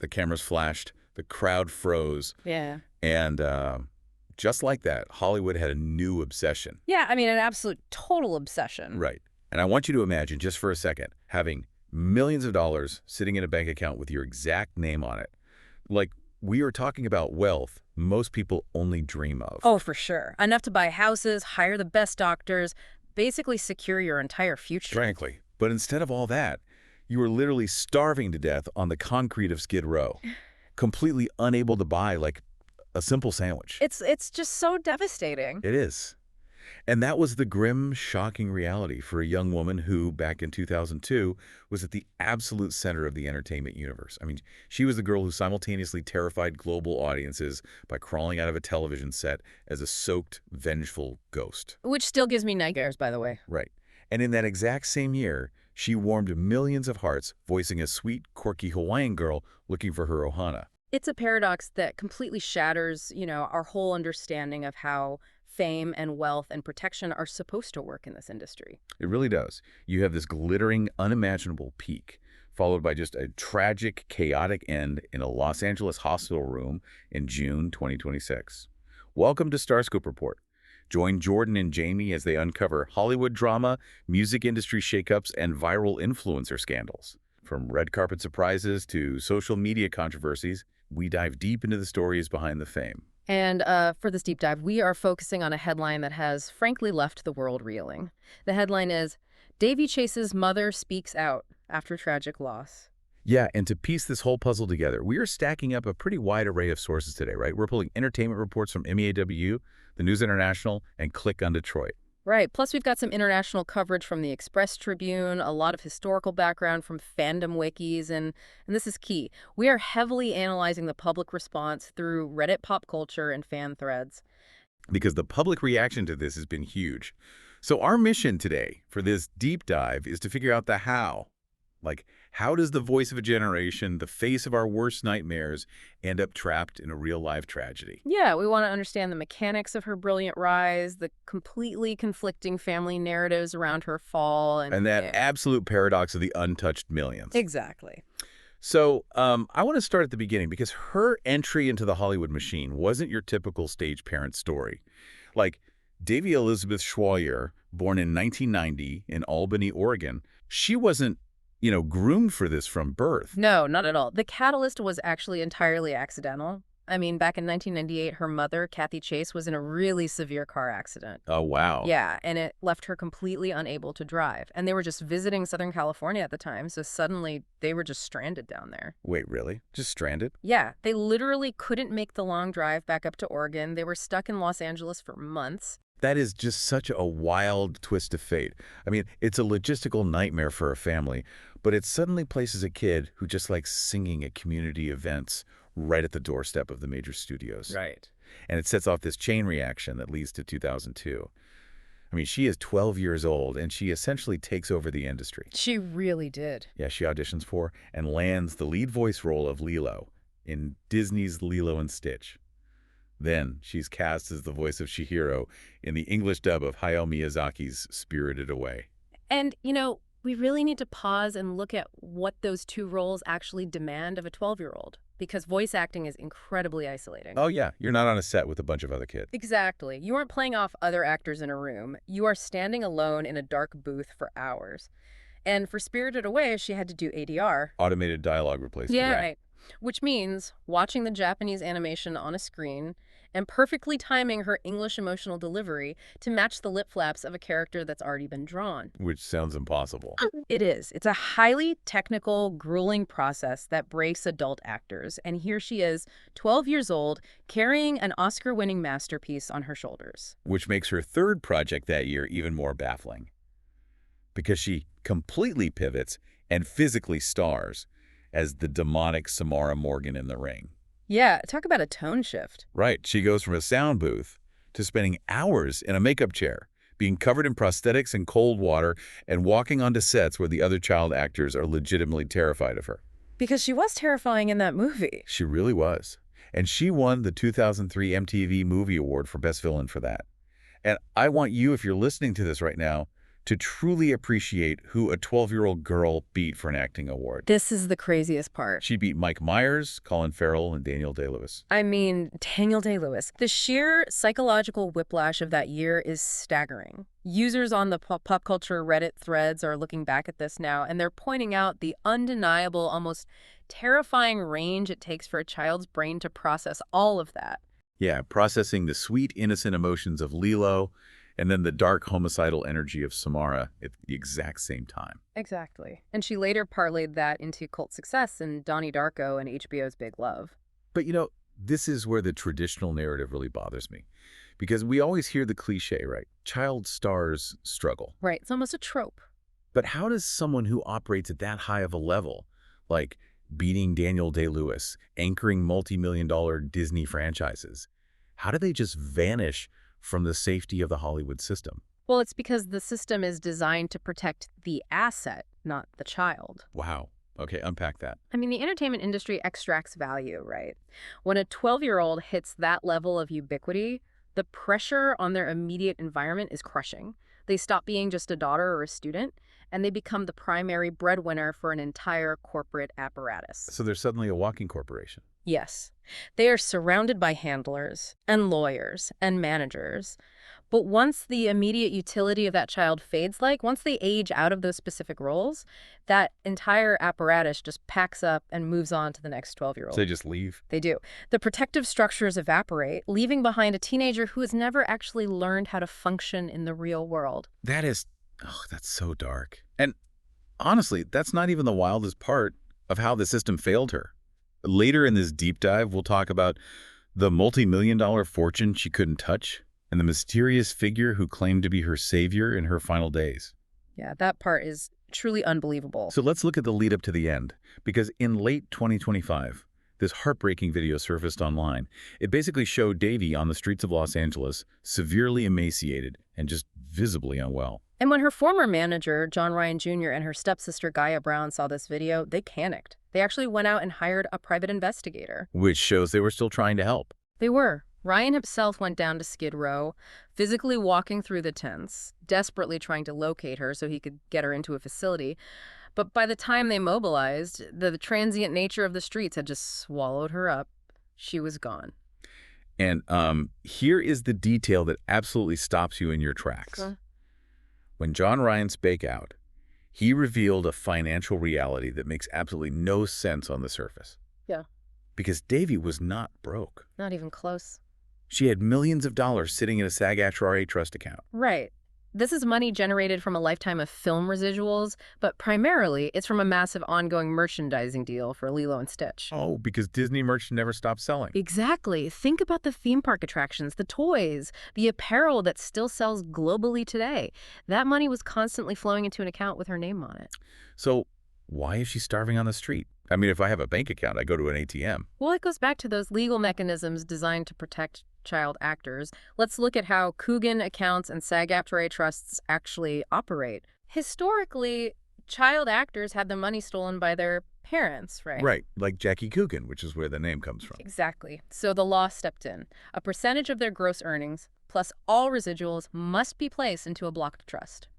The cameras flashed, the crowd froze, Yeah. and just like that, Hollywood had a new obsession. Yeah, I mean, an absolute total obsession. Right. And I want you to imagine, just for a second, having millions of dollars sitting in a bank account with your exact name on it. Like, we are talking about wealth most people only dream of. Oh, for sure. Enough to buy houses, hire the best doctors, basically secure your entire future. Frankly. But instead of all that, you were literally starving to death on the concrete of Skid Row, completely unable to buy, like, a simple sandwich. It's just so devastating. It is. And that was the grim, shocking reality for a young woman who, back in 2002, was at the absolute center of the entertainment universe. I mean, she was the girl who simultaneously terrified global audiences by crawling out of a television set as a soaked, vengeful ghost. Which still gives me nightmares, by the way. Right. And in that exact same year, she warmed millions of hearts, voicing a sweet, quirky Hawaiian girl looking for her ohana. It's a paradox that completely shatters, our whole understanding of how fame and wealth and protection are supposed to work in this industry. It really does. You have this glittering, unimaginable peak, followed by just a tragic, chaotic end in a Los Angeles hospital room in June 2026. Welcome to Starscope Report. Join Jordan and Jamie as they uncover Hollywood drama, music industry shakeups, and viral influencer scandals. From red carpet surprises to social media controversies, we dive deep into the stories behind the fame. And for this deep dive, we are focusing on a headline that has, frankly, left the world reeling. The headline is, Daveigh Chase's mother speaks out after tragic loss. Yeah, and to piece this whole puzzle together, we are stacking up a pretty wide array of sources today, right? We're pulling entertainment reports from MEAW, the News International, and Click on Detroit. Right. Plus, we've got some international coverage from the Express Tribune, a lot of historical background from fandom wikis, and this is key. We are heavily analyzing the public response through Reddit pop culture and fan threads. Because the public reaction to this has been huge. So our mission today for this deep dive is to figure out the how. Like, how does the voice of a generation, the face of our worst nightmares, end up trapped in a real-life tragedy? Yeah, we want to understand the mechanics of her brilliant rise, the completely conflicting family narratives around her fall. And that absolute paradox of the untouched millions. Exactly. So I want to start at the beginning because her entry into the Hollywood machine wasn't your typical stage parent story. Like, Daveigh Elizabeth Schwallier, born in 1990 in Albany, Oregon, she wasn't groomed for this from birth. No, not at all. The catalyst was actually entirely accidental. I mean, back in 1998, her mother, Cathy Chase, was in a really severe car accident. Oh, wow. Yeah, and it left her completely unable to drive. And they were just visiting Southern California at the time, so suddenly they were just stranded down there. Wait, really? Just stranded? Yeah, they literally couldn't make the long drive back up to Oregon. They were stuck in Los Angeles for months. That is just such a wild twist of fate. I mean, it's a logistical nightmare for a family, but it suddenly places a kid who just likes singing at community events right at the doorstep of the major studios. Right. And it sets off this chain reaction that leads to 2002. I mean, she is 12 years old, and she essentially takes over the industry. She really did. Yeah, she auditions for and lands the lead voice role of Lilo in Disney's Lilo and Stitch. Then she's cast as the voice of Chihiro in the English dub of Hayao Miyazaki's Spirited Away. And, we really need to pause and look at what those two roles actually demand of a 12-year-old, because voice acting is incredibly isolating. Oh, yeah. You're not on a set with a bunch of other kids. Exactly. You aren't playing off other actors in a room. You are standing alone in a dark booth for hours. And for Spirited Away, she had to do ADR. Automated dialogue replacement. Yeah, right. Which means watching the Japanese animation on a screen and perfectly timing her English emotional delivery to match the lip flaps of a character that's already been drawn. Which sounds impossible. It is. It's a highly technical, grueling process that breaks adult actors. And here she is, 12 years old, carrying an Oscar-winning masterpiece on her shoulders. Which makes her third project that year even more baffling. Because she completely pivots and physically stars as the demonic Samara Morgan in The Ring. Yeah, talk about a tone shift. Right. She goes from a sound booth to spending hours in a makeup chair, being covered in prosthetics and cold water, and walking onto sets where the other child actors are legitimately terrified of her. Because she was terrifying in that movie. She really was. And she won the 2003 MTV Movie Award for Best Villain for that. And I want you, if you're listening to this right now, to truly appreciate who a 12-year-old girl beat for an acting award. This is the craziest part. She beat Mike Myers, Colin Farrell, and Daniel Day-Lewis. I mean, Daniel Day-Lewis. The sheer psychological whiplash of that year is staggering. Users on the pop culture Reddit threads are looking back at this now, and they're pointing out the undeniable, almost terrifying range it takes for a child's brain to process all of that. Yeah, processing the sweet, innocent emotions of Lilo and then the dark, homicidal energy of Samara at the exact same time. Exactly. And she later parlayed that into cult success in Donnie Darko and HBO's Big Love. But this is where the traditional narrative really bothers me. Because we always hear the cliche, right? Child stars struggle. Right. It's almost a trope. But how does someone who operates at that high of a level, like beating Daniel Day-Lewis, anchoring multi-million-dollar Disney franchises, how do they just vanish from the safety of the Hollywood system? Well, it's because the system is designed to protect the asset, not the child. Wow. Okay, unpack that. I mean, the entertainment industry extracts value, right? When a 12-year-old hits that level of ubiquity, the pressure on their immediate environment is crushing. They stop being just a daughter or a student, and they become the primary breadwinner for an entire corporate apparatus. So they're suddenly a walking corporation. Yes. They are surrounded by handlers and lawyers and managers. But once the immediate utility of that child fades, once they age out of those specific roles, that entire apparatus just packs up and moves on to the next 12-year-old. So they just leave? They do. The protective structures evaporate, leaving behind a teenager who has never actually learned how to function in the real world. That's so dark. And honestly, that's not even the wildest part of how the system failed her. Later in this deep dive, we'll talk about the multi-million-dollar fortune she couldn't touch and the mysterious figure who claimed to be her savior in her final days. Yeah, that part is truly unbelievable. So let's look at the lead up to the end, because in late 2025, this heartbreaking video surfaced online. It basically showed Daveigh on the streets of Los Angeles, severely emaciated and just visibly unwell. And when her former manager, John Ryan Jr., and her stepsister, Gaia Brown, saw this video, they panicked. They actually went out and hired a private investigator. Which shows they were still trying to help. They were. Ryan himself went down to Skid Row, physically walking through the tents, desperately trying to locate her so he could get her into a facility. But by the time they mobilized, the transient nature of the streets had just swallowed her up. She was gone. And here is the detail that absolutely stops you in your tracks. Huh? When John Ryan spoke out, he revealed a financial reality that makes absolutely no sense on the surface. Yeah. Because Daveigh was not broke. Not even close. She had millions of dollars sitting in a SAG-AFTRA trust account. Right. This is money generated from a lifetime of film residuals, but primarily it's from a massive ongoing merchandising deal for Lilo and Stitch. Oh, because Disney merch never stopped selling. Exactly. Think about the theme park attractions, the toys, the apparel that still sells globally today. That money was constantly flowing into an account with her name on it. So why is she starving on the street? I mean, if I have a bank account, I go to an ATM. Well, it goes back to those legal mechanisms designed to protect child actors. Let's look at how Coogan accounts and SAG-AFTRA trusts actually operate. Historically, child actors had the money stolen by their parents, right? Right, like Jackie Coogan, which is where the name comes from. Exactly. So the law stepped in. A percentage of their gross earnings, plus all residuals, must be placed into a blocked trust.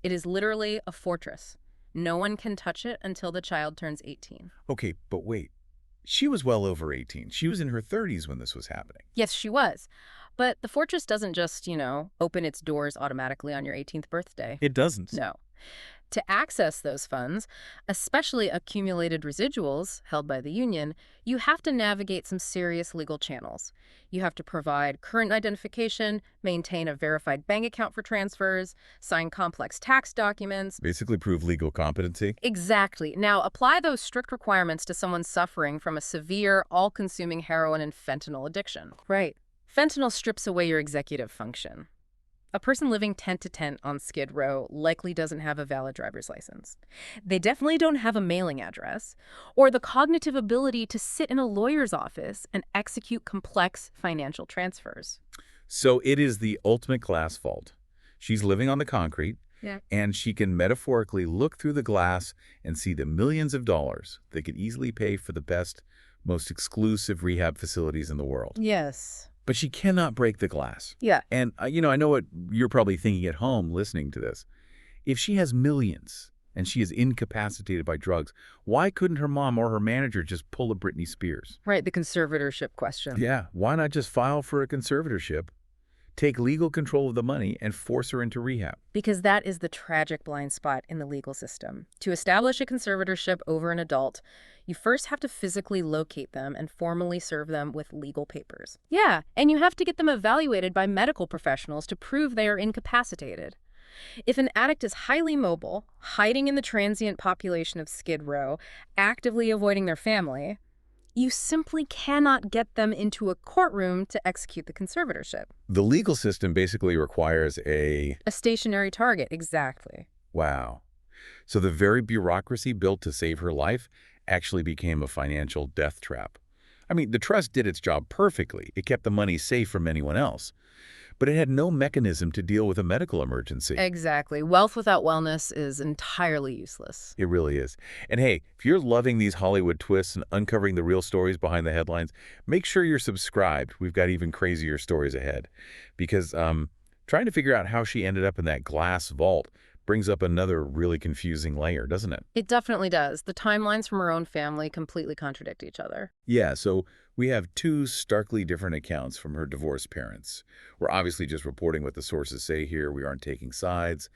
It is literally a fortress. No one can touch it until the child turns 18. Okay, but wait. She was well over 18. She was in her 30s when this was happening. Yes, she was. But the fortress doesn't just, open its doors automatically on your 18th birthday. It doesn't. No. To access those funds, especially accumulated residuals held by the union, you have to navigate some serious legal channels. You have to provide current identification, maintain a verified bank account for transfers, sign complex tax documents. Basically prove legal competency. Exactly. Now, apply those strict requirements to someone suffering from a severe, all-consuming heroin and fentanyl addiction. Right. Fentanyl strips away your executive function. A person living tent to tent on Skid Row likely doesn't have a valid driver's license. They definitely don't have a mailing address or the cognitive ability to sit in a lawyer's office and execute complex financial transfers. So it is the ultimate glass vault. She's living on the concrete, and she can metaphorically look through the glass and see the millions of dollars that could easily pay for the best, most exclusive rehab facilities in the world. Yes. But she cannot break the glass. Yeah. And, I know what you're probably thinking at home listening to this. If she has millions and she is incapacitated by drugs, why couldn't her mom or her manager just pull a Britney Spears? Right, the conservatorship question. Yeah, why not just file for a conservatorship, take legal control of the money, and force her into rehab? Because that is the tragic blind spot in the legal system. To establish a conservatorship over an adult, you first have to physically locate them and formally serve them with legal papers. Yeah, and you have to get them evaluated by medical professionals to prove they are incapacitated. If an addict is highly mobile, hiding in the transient population of Skid Row, actively avoiding their family, you simply cannot get them into a courtroom to execute the conservatorship. The legal system basically requires A stationary target, exactly. wow. So the very bureaucracy built to save her life actually became a financial death trap. I mean, the trust did its job perfectly. It kept the money safe from anyone else. But it had no mechanism to deal with a medical emergency. Exactly. Wealth without wellness is entirely useless. It really is. And hey, if you're loving these Hollywood twists and uncovering the real stories behind the headlines, make sure you're subscribed. We've got even crazier stories ahead. Because trying to figure out how she ended up in that glass vault brings up another really confusing layer, doesn't it? It definitely does. The timelines from her own family completely contradict each other. Yeah, so we have two starkly different accounts from her divorced parents. We're obviously just reporting what the sources say here. We aren't taking sides.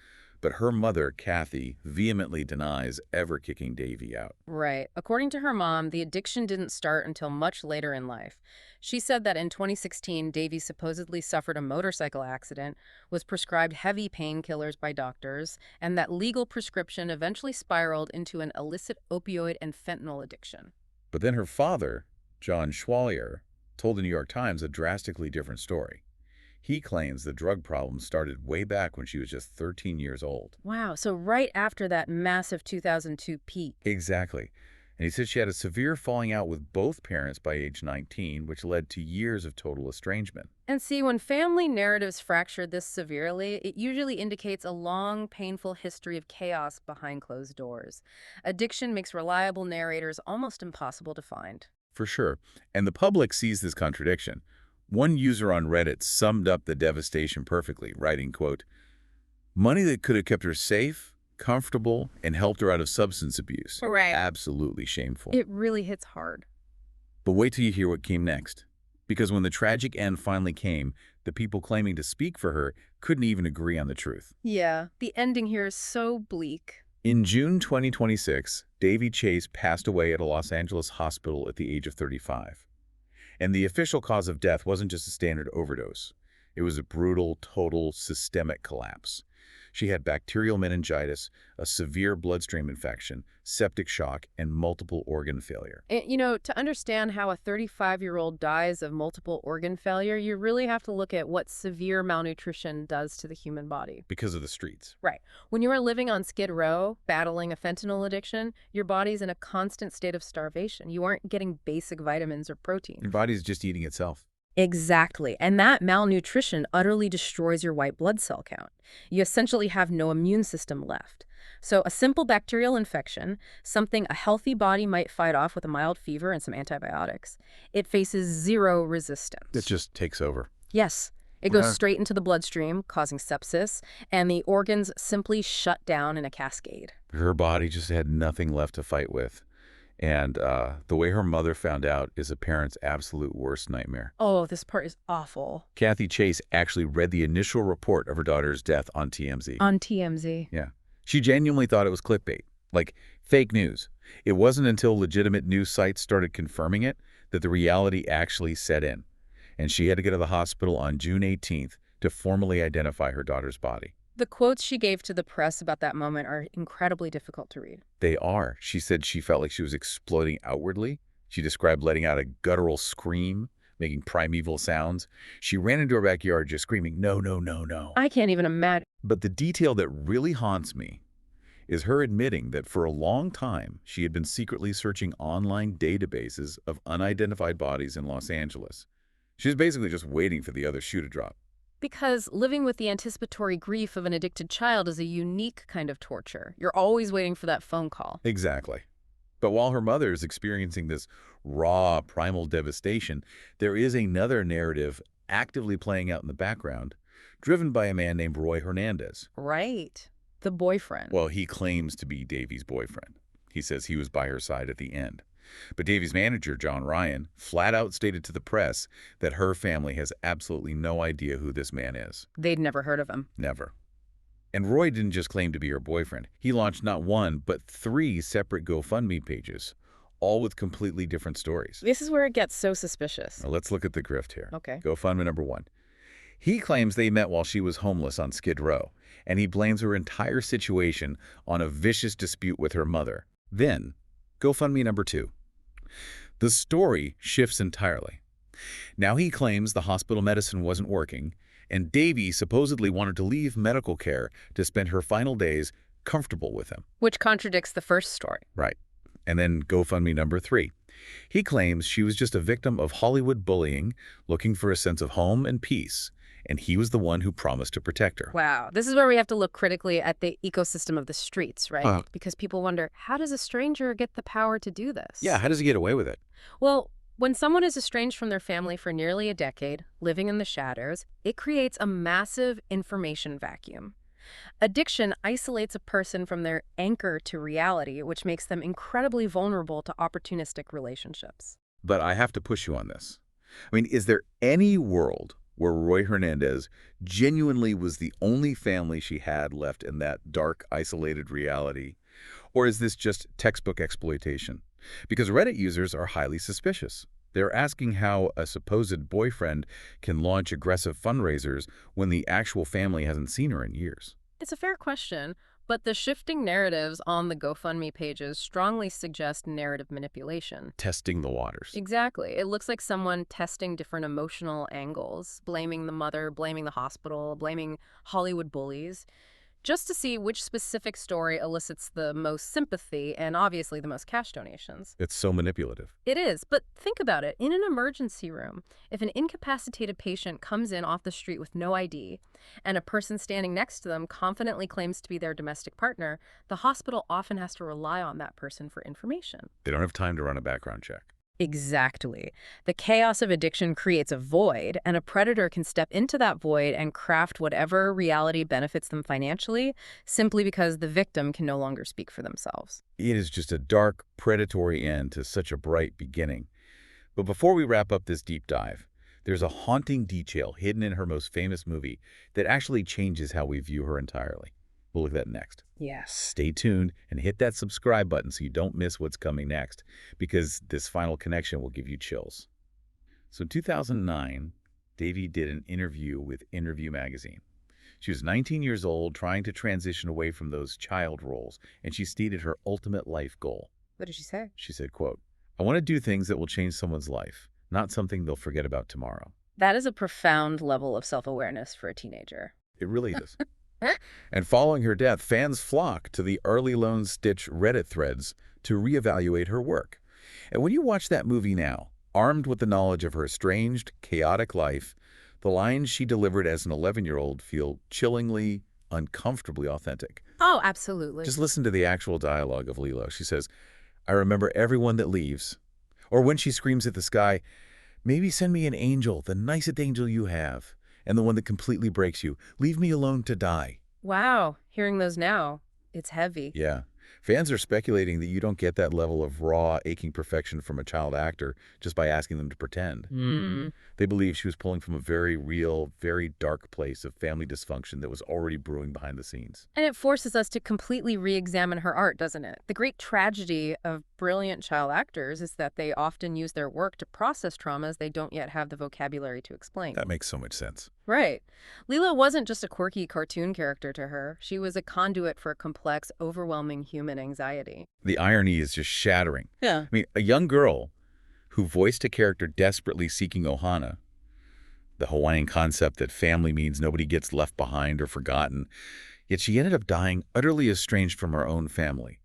But her mother, Cathy, vehemently denies ever kicking Daveigh out. Right. According to her mom, the addiction didn't start until much later in life. She said that in 2016, Daveigh supposedly suffered a motorcycle accident, was prescribed heavy painkillers by doctors, and that legal prescription eventually spiraled into an illicit opioid and fentanyl addiction. But then her father, John Schwalier, told the New York Times a drastically different story. He claims the drug problem started way back when she was just 13 years old. Wow, so right after that massive 2002 peak. Exactly. And he said she had a severe falling out with both parents by age 19, which led to years of total estrangement. And see, when family narratives fracture this severely, it usually indicates a long, painful history of chaos behind closed doors. Addiction makes reliable narrators almost impossible to find. For sure. And the public sees this contradiction. One user on Reddit summed up the devastation perfectly, writing, quote, "Money that could have kept her safe, comfortable, and helped her out of substance abuse. Right. Absolutely shameful." It really hits hard. But wait till you hear what came next. Because when the tragic end finally came, the people claiming to speak for her couldn't even agree on the truth. Yeah, the ending here is so bleak. In June 2026, Daveigh Chase passed away at a Los Angeles hospital at the age of 35. And the official cause of death wasn't just a standard overdose. It was a brutal, total, systemic collapse. She had bacterial meningitis, a severe bloodstream infection, septic shock, and multiple organ failure. And, to understand how a 35-year-old dies of multiple organ failure, you really have to look at what severe malnutrition does to the human body. Because of the streets. Right. When you are living on Skid Row, battling a fentanyl addiction, your body's in a constant state of starvation. You aren't getting basic vitamins or protein. Your body's just eating itself. Exactly. And that malnutrition utterly destroys your white blood cell count. You essentially have no immune system left. So a simple bacterial infection, something a healthy body might fight off with a mild fever and some antibiotics, it faces zero resistance. It just takes over. Yes. It goes straight into the bloodstream, causing sepsis, and the organs simply shut down in a cascade. Her body just had nothing left to fight with. And the way her mother found out is a parent's absolute worst nightmare. Oh, this part is awful. Cathy Chase actually read the initial report of her daughter's death on TMZ. On TMZ. Yeah. She genuinely thought it was clickbait, like fake news. It wasn't until legitimate news sites started confirming it that the reality actually set in. And she had to go to the hospital on June 18th to formally identify her daughter's body. The quotes she gave to the press about that moment are incredibly difficult to read. They are. She said she felt like she was exploding outwardly. She described letting out a guttural scream, making primeval sounds. She ran into her backyard just screaming, "No, no, no, no." I can't even imagine. But the detail that really haunts me is her admitting that for a long time she had been secretly searching online databases of unidentified bodies in Los Angeles. She was basically just waiting for the other shoe to drop. Because living with the anticipatory grief of an addicted child is a unique kind of torture. You're always waiting for that phone call. Exactly. But while her mother is experiencing this raw, primal devastation, there is another narrative actively playing out in the background, driven by a man named Roy Hernandez. Right. the boyfriend. Well, he claims to be Daveigh's boyfriend. He says he was by her side at the end. But Daveigh's manager, John Ryan, flat out stated to the press that her family has absolutely no idea who this man is. They'd never heard of him. Never. And Roy didn't just claim to be her boyfriend. He launched not one, but 3 separate GoFundMe pages, all with completely different stories. This is where it gets so suspicious. Now, let's look at the grift here. Okay. GoFundMe number 1. He claims they met while she was homeless on Skid Row, and he blames her entire situation on a vicious dispute with her mother. Then, GoFundMe number 2. The story shifts entirely. Now he claims the hospital medicine wasn't working, and Daveigh supposedly wanted to leave medical care to spend her final days comfortable with him. Which contradicts the first story. Right. And then GoFundMe number 3. He claims she was just a victim of Hollywood bullying, looking for a sense of home and peace, and he was the one who promised to protect her. Wow. This is where we have to look critically at the ecosystem of the streets, right? Because people wonder, how does a stranger get the power to do this? Yeah, how does he get away with it? Well, when someone is estranged from their family for nearly a decade, living in the shadows, it creates a massive information vacuum. Addiction isolates a person from their anchor to reality, which makes them incredibly vulnerable to opportunistic relationships. But I have to push you on this. I mean, is there any world where Roy Hernandez genuinely was the only family she had left in that dark, isolated reality? Or is this just textbook exploitation? Because Reddit users are highly suspicious. They're asking how a supposed boyfriend can launch aggressive fundraisers when the actual family hasn't seen her in years. It's a fair question, but the shifting narratives on the GoFundMe pages strongly suggest narrative manipulation. Testing the waters. Exactly. It looks like someone testing different emotional angles, blaming the mother, blaming the hospital, blaming Hollywood bullies, just to see which specific story elicits the most sympathy and obviously the most cash donations. It's so manipulative. It is, but think about it. In an emergency room, if an incapacitated patient comes in off the street with no ID and a person standing next to them confidently claims to be their domestic partner, the hospital often has to rely on that person for information. They don't have time to run a background check. Exactly. The chaos of addiction creates a void, and a predator can step into that void and craft whatever reality benefits them financially, simply because the victim can no longer speak for themselves. It is just a dark, predatory end to such a bright beginning. But before we wrap up this deep dive, there's a haunting detail hidden in her most famous movie that actually changes how we view her entirely. We'll look at that next. Yes. Stay tuned and hit that subscribe button so you don't miss what's coming next, because this final connection will give you chills. So in 2009, Daveigh did an interview with Interview magazine. She was 19 years old, trying to transition away from those child roles, and she stated her ultimate life goal. What did she say? She said, quote, "I want to do things that will change someone's life, not something they'll forget about tomorrow." That is a profound level of self-awareness for a teenager. It really is. And following her death, fans flocked to the Lilo Stitch Reddit threads to reevaluate her work. And when you watch that movie now, armed with the knowledge of her estranged, chaotic life, the lines she delivered as an 11-year-old feel chillingly, uncomfortably authentic. Oh, absolutely. Just listen to the actual dialogue of Lilo. She says, "I remember everyone that leaves." Or when she screams at the sky, "Maybe send me an angel, the nicest angel you have, and the one that completely breaks you. Leave me alone to die." Wow. Hearing those now, it's heavy. Yeah. Fans are speculating that you don't get that level of raw, aching perfection from a child actor just by asking them to pretend. Mm-hmm. They believe she was pulling from a very real, very dark place of family dysfunction that was already brewing behind the scenes. And it forces us to completely re-examine her art, doesn't it? The great tragedy of brilliant child actors is that they often use their work to process traumas they don't yet have the vocabulary to explain. That makes so much sense. Right. Lilo wasn't just a quirky cartoon character to her. She was a conduit for complex, overwhelming human anxiety. The irony is just shattering. Yeah. I mean, a young girl who voiced a character desperately seeking Ohana, the Hawaiian concept that family means nobody gets left behind or forgotten, yet she ended up dying utterly estranged from her own family,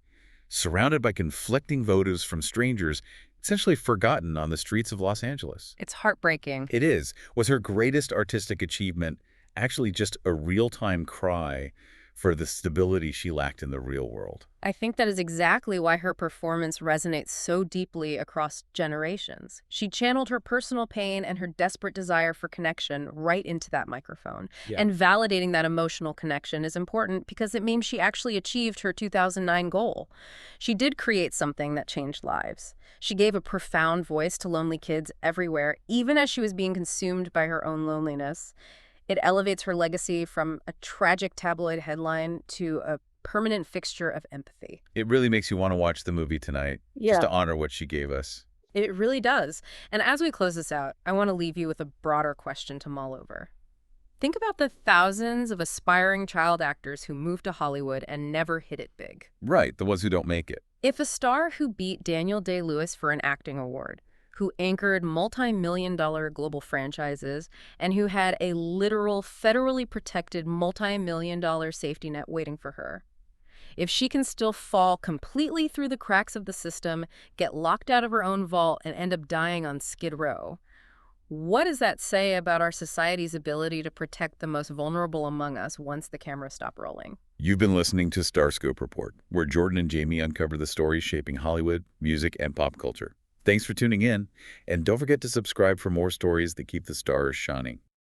surrounded by conflicting votives from strangers, essentially forgotten on the streets of Los Angeles. It's heartbreaking. It is. Was her greatest artistic achievement actually just a real-time cry for the stability she lacked in the real world. I think that is exactly why her performance resonates so deeply across generations. She channeled her personal pain and her desperate desire for connection right into that microphone. Yeah. And validating that emotional connection is important because it means she actually achieved her 2009 goal. She did create something that changed lives. She gave a profound voice to lonely kids everywhere, even as she was being consumed by her own loneliness. It elevates her legacy from a tragic tabloid headline to a permanent fixture of empathy. It really makes you want to watch the movie tonight, just Yeah. to honor what she gave us. It really does. And as we close this out, I want to leave you with a broader question to mull over. Think about the thousands of aspiring child actors who moved to Hollywood and never hit it big. Right, the ones who don't make it. If a star who beat Daniel Day-Lewis for an acting award, who anchored multi-million-dollar global franchises, and who had a literal federally protected multi-million-dollar safety net waiting for her, if she can still fall completely through the cracks of the system, get locked out of her own vault, and end up dying on Skid Row, what does that say about our society's ability to protect the most vulnerable among us once the cameras stop rolling? You've been listening to Starscope Report, where Jordan and Jamie uncover the stories shaping Hollywood, music, and pop culture. Thanks for tuning in, and don't forget to subscribe for more stories that keep the stars shining.